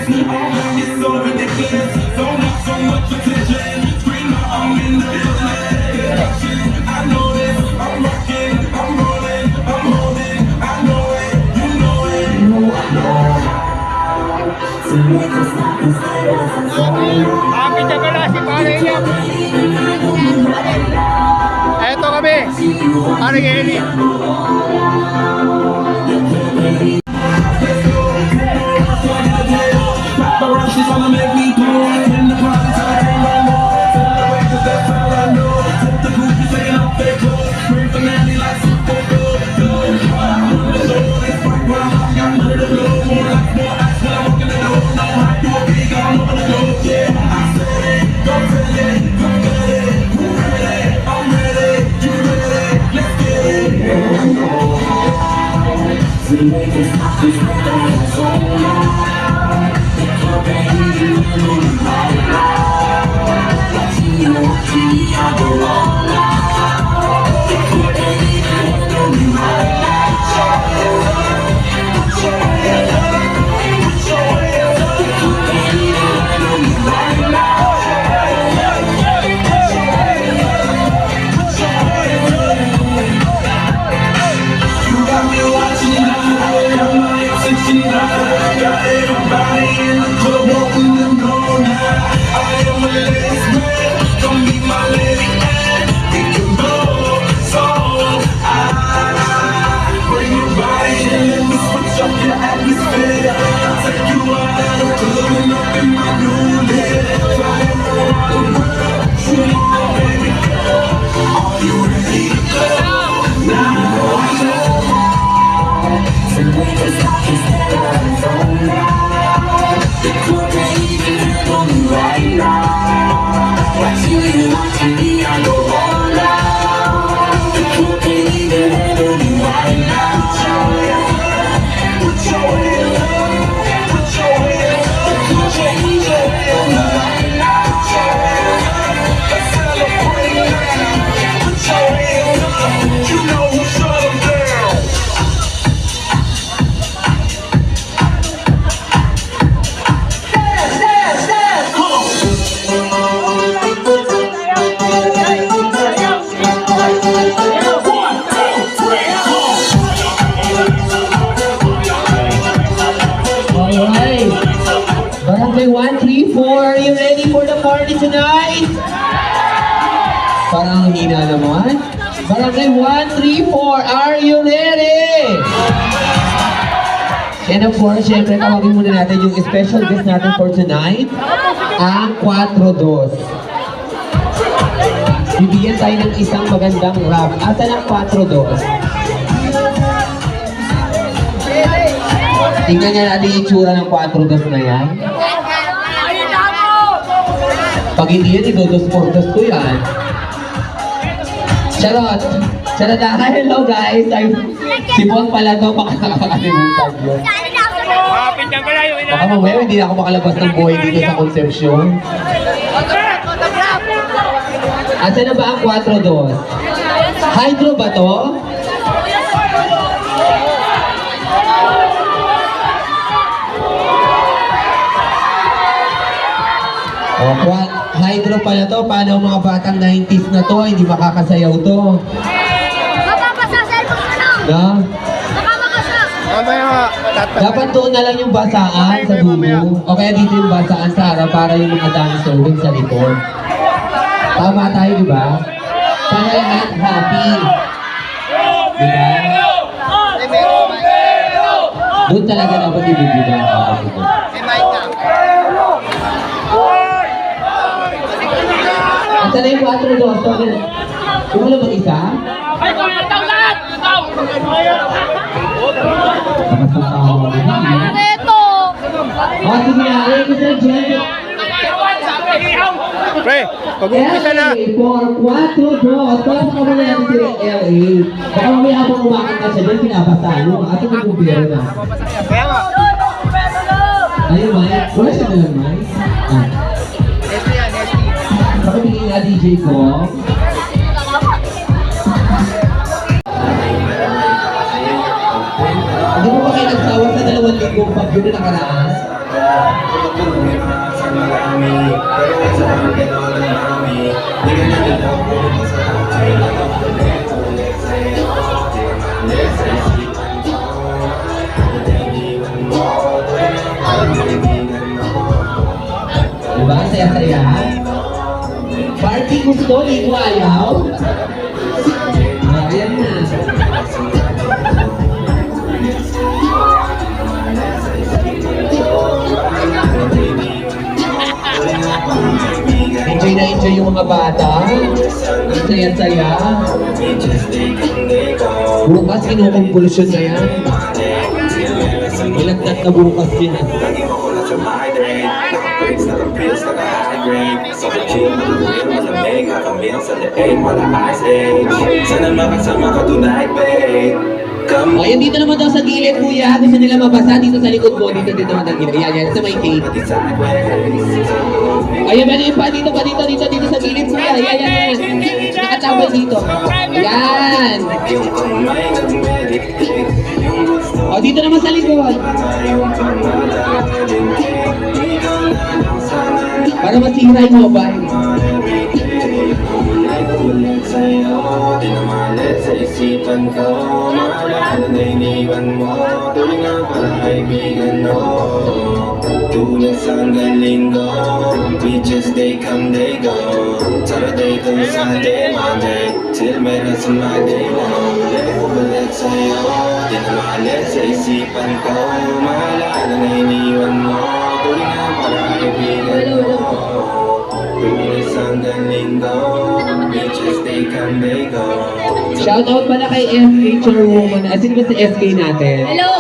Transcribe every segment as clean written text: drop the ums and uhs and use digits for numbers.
It's so ridiculous, so not so much attention. Scream out, I'm in the building. I know this, I'm rocking, I'm rolling, I'm holding. I know it, you know it. Happy na pala si Pare Eliam. Eto kami, Pare Eli. She's gonna make me go in the party till I can't no more. Celebrate 'cause that's all I know. Tip the group, you saying I'm fake clothes. Scream finale like Super Bowl. It's right where I'm under the globe. More like more ice when I'm walking the door. No hype, do a big all over the globe. Yeah, I said it, don't tell it, don't get it. Who ready? I'm ready, you ready? Let's get it. We make it stop this thing so long. Barangay 1, 3, 4, are you ready for the party tonight? Parang hina naman. Barangay 1, 3, 4, are you ready? And of course, syempre, tawagin muna natin yung special guest natin for tonight, ang 4-2. Bibigyan tayo ng isang magandang rap. Asan ang 4-2? Tingnan niya natin yung itsura ng 4-2 na yan. Pag hindi yan, idodos-portos ko yan. Charot! Charot na! Hello guys! Si Bon pala to, baka nakakalimutan yun. Baka mamaya hindi na ako makalabas ng buhay dito sa Concepcion. Asa na ba ang 4-2? Hydro ba to? Hydro pala to. Paano ang mga batang 90s na to? Hindi makakasayaw to. Mapapasasal mo ka lang! Na? Makapapasas! Dapat doon na lang yung basaan sa dulo. O kaya dito yung basaan sa harap para yung mga dancer dun sa likod. Tama tayo, di ba? Sana lahat happy. Di ba? Doon talaga dapat ibibigay ang dito. At sana yung 4-2. Kung wala mag-isa? Ay, kung itaw lahat! Itaw! Nakasang Ito! O, sige na. Ladies and gentlemen. Pre, pag-umpisa na. LA for 4-2. Tapos ka muna natin si LA. Baka may habang umakit na siya doon, pinapasalo. Ating mag-umpira na. Kaya nga. Ayun, Mike. Wala siya nalang, Mike. Pakibigay nga DJ ko. Hindi mo ba kayo nagsawa sa 2,000 pag yun na nakaraan? Diba? Saya-saya. Party gusto, dito ayaw. Ayan na. Enjoy na enjoy yung mga bata. Ang saya-saya. Bukas kinukonklusyon na yan. Ilagdat na bukas yan. Sana makasama ka tonight, babe. Come O, yan dito naman daw sa gilid, kuya. Gusto nila mabasa dito sa likod mo. Dito naman ang gilid. Yan, sa may cake. Ayan, ano yung pa dito sa gilid, kuya. Yan. Nakatawal dito. Yan. O, dito naman sa likod. Para masira yung mobile. Di na malit sa isipan ko. Maalala na iniwan mo. Tuloy nga pala kaibigan mo. Tulad sa hanggang linggo. Beaches, they come, they go. Saturday to Sunday, Monday till meron sa my day long. Ulit sa'yo. Di na malit sa isipan ko. Maalala na iniwan mo. Tuloy nga pala kaibigan mo. Tulad sa hanggang linggo. Beaches, they come, they go. Shoutout pala kay SK Chairwoman. Asin ba si SK natin? Hello!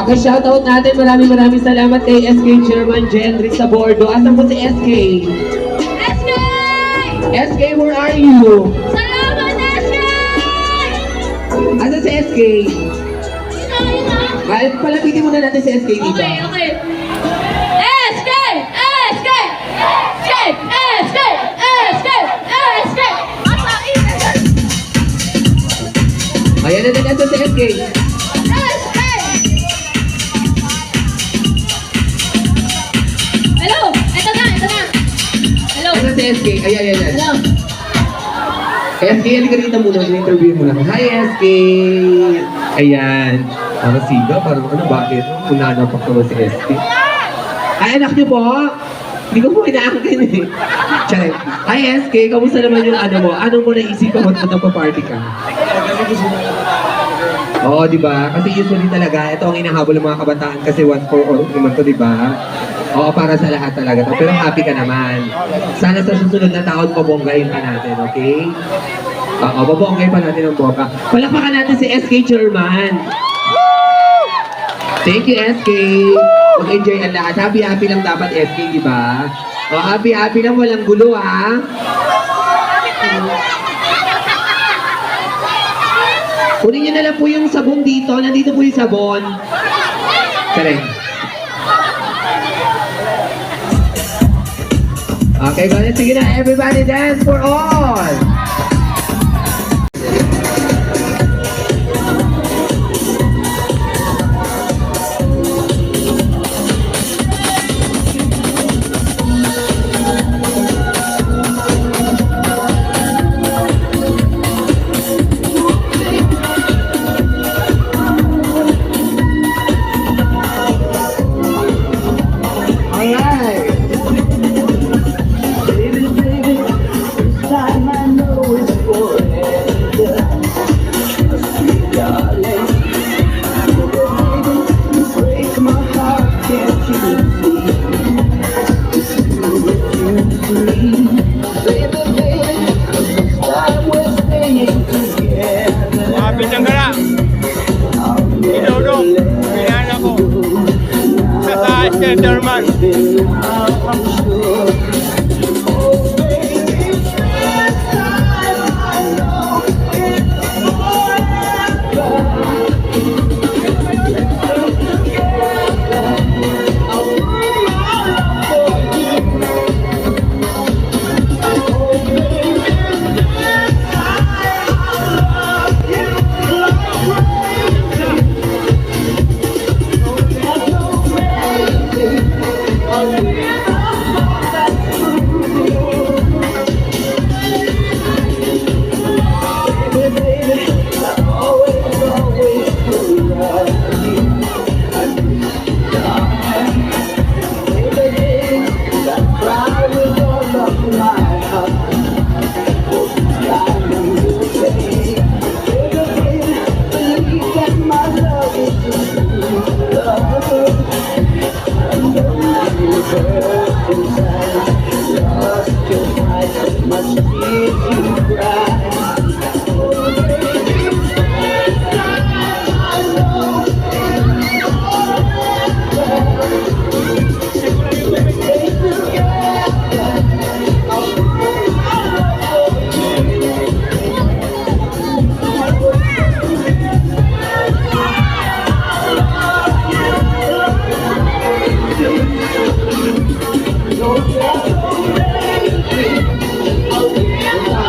Okay, shoutout natin. Maraming salamat kay SK Chairman Jendry sa bordo. Asan po si SK? SK! SK, where are you? Salamat, SK! Asan si SK? Palapitin muna natin si SK dito. Okay. SK! SK! SK! SK! SK! SK! Ayan na din asan si SK. SK! Hello! Ito na! Hello! Asan si SK? Ayan. Hello! SK, halika rito muna. Interview muna. Hi, SK! Ayan. Parang siga, parang ano, bakit? Punanapak naman si SK. Ay, anak niyo po! Hindi ko po inaangkin eh. Charet. Hi, SK! Kamusta naman yung ano mo? Anong mo naisip ka ba't nagpa-party ka? Oo, di ba? Kasi usually talaga, ito ang inahabol ng mga kabataan kasi once for all naman to, di ba? Oo, para sa lahat talaga to. Pero happy ka naman. Sana sa susunod na taon, pabonggayin pa natin, okay? Oo, babonggayin pa natin ang boka. Palakpakan natin si SK Chairman. Thank you, SK. Mag-enjoy ang lahat. Happy lang dapat, SK, di ba? O, happy lang, walang gulo, ha? Kunin niyo na lang po yung sabon dito. Nandito po yung sabon. Correct. Okay, go ahead. Sige na, everybody dance for all. Baby, this time I know it's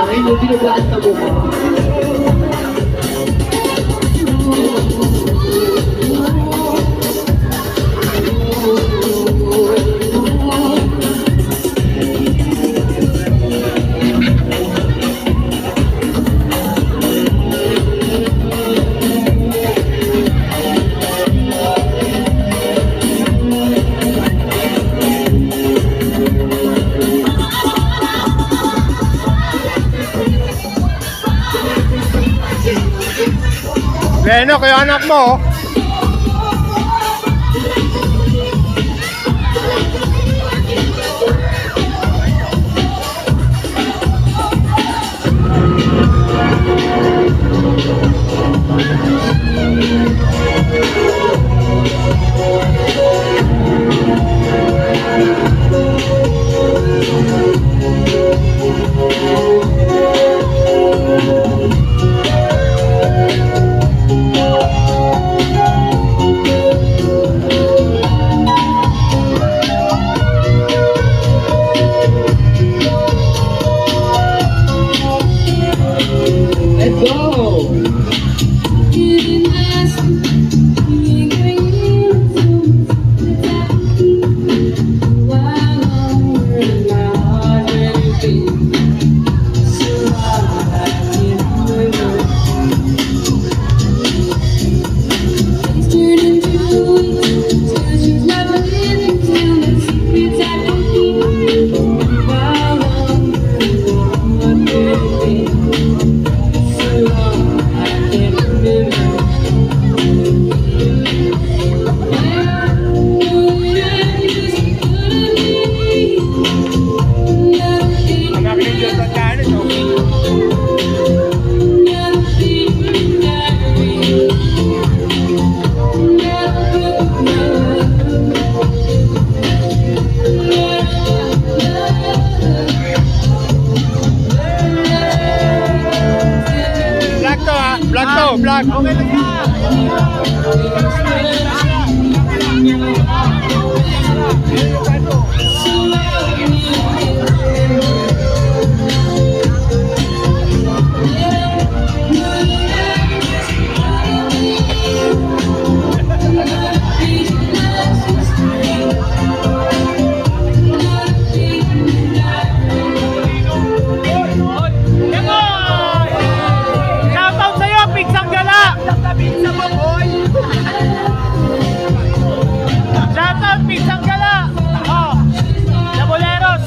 Ay, may binugaan sa mukha. Leno, kayo anak mo. Let's go! Anak ni Diyos at kanin, no? Vlog to ha, vlog to, vlog. Okay lang yan. Shoutout sa'yo, Pigsang Gala! Shoutout, Pigsang Gala! Oh, Laboleros!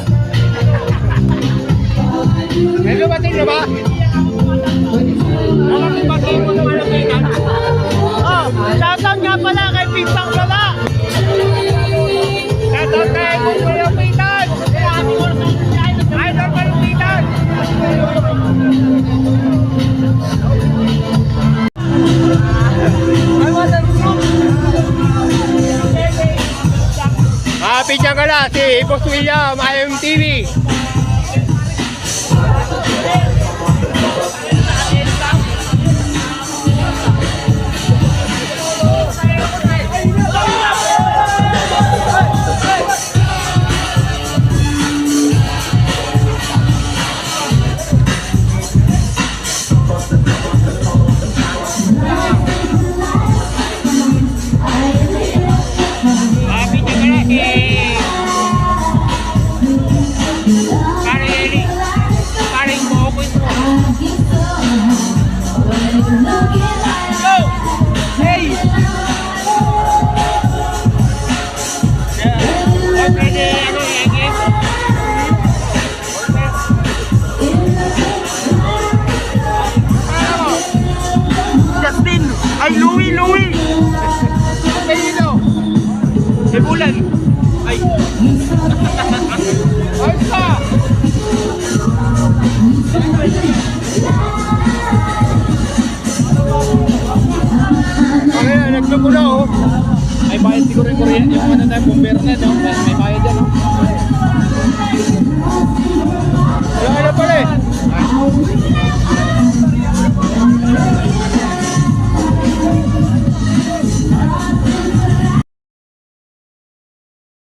May lumating na ba? Nakakipagin mo naman ang tingnan. Oh, shoutout nga pala kay Pigsang Gala! Shoutout kay Malupitan! Idol Malupitan! Pigsang Gala, si Boss William, IMTV. Pigsang Gala, Korean yung ano tayo, bumbero na, no? May bayad yan, no?